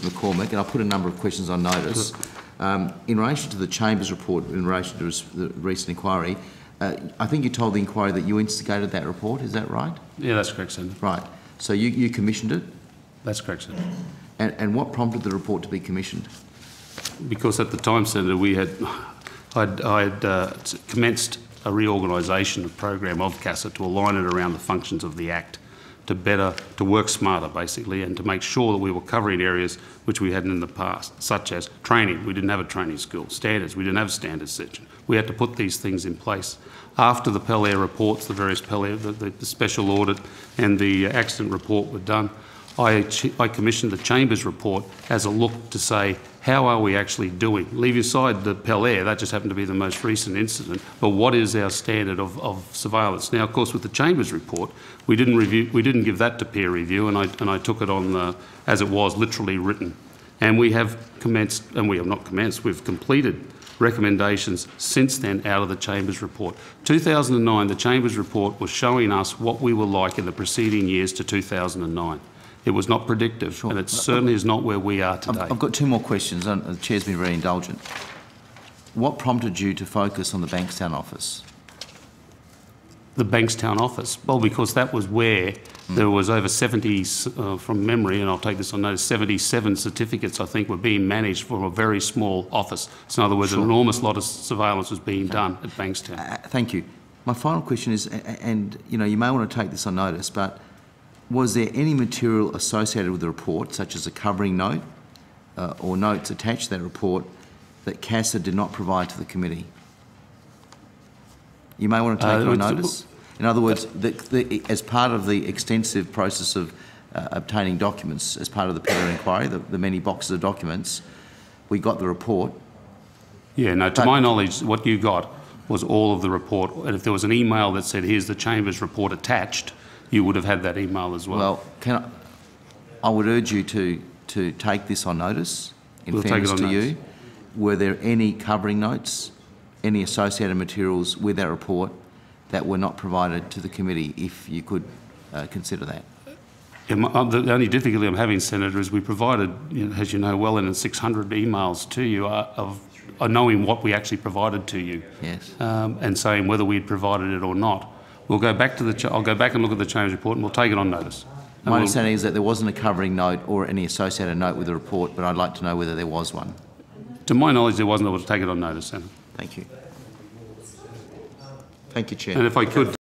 McCormack, and I'll put a number of questions on notice. In relation to the Chamber's report, in relation to the recent inquiry, I think you told the inquiry that you instigated that report, is that right? Yeah, that's correct, Senator. Right. So you commissioned it? That's correct, Senator. And what prompted the report to be commissioned? Because at the time, Senator, I had commenced a reorganisation of program of CASA to align it around the functions of the Act, to work smarter, basically, and to make sure that we were covering areas which we hadn't in the past, such as training. We didn't have a training school. Standards. We didn't have a standards section. We had to put these things in place. After the Pell Air reports, the various Pell Air, the special audit and the accident report were done, I commissioned the Chamber's report as a look to say, how are we actually doing? Leave aside the Pell Air, that just happened to be the most recent incident, but what is our standard of surveillance? Now, of course, with the Chamber's report, we didn't give that to peer review, and I took it on as it was, literally written. And we have commenced, and we have not commenced, we've completed recommendations since then out of the Chamber's report. 2009, the Chamber's report was showing us what we were like in the preceding years to 2009. It was not predictive, sure, and it certainly is not where we are today. I've got two more questions. The Chair's been very indulgent. What prompted you to focus on the Bankstown office? The Bankstown office? Well, because that was where there was over 70, from memory, and I'll take this on notice, 77 certificates, I think, were being managed from a very small office. So in other words, sure, an enormous lot of surveillance was being done at Bankstown. Thank you. My final question is, and you may want to take this on notice, but was there any material associated with the report, such as a covering note or notes attached to that report, that CASA did not provide to the committee? You may want to take it on notice. In other words, as part of the extensive process of obtaining documents, as part of the Peller inquiry, the many boxes of documents, we got the report. Yeah, no, to my knowledge, what you got was all of the report. And if there was an email that said, here's the Chamber's report attached, you would have had that email as well. Well, I would urge you to take this on notice, in fairness to you. Were there any covering notes, any associated materials with that report that were not provided to the committee, if you could consider that? The only difficulty I'm having, Senator, is we provided, as you know well, in 600 emails to you of knowing what we actually provided to you, yes, and saying whether we had provided it or not. We'll go back to I'll go back and look at the Chamber's report, and we'll take it on notice. My understanding is that there wasn't a covering note or any associated note with the report, but I'd like to know whether there was one. To my knowledge, there wasn't. I will take it on notice, Senator. Thank you. Thank you, Chair. And if I could.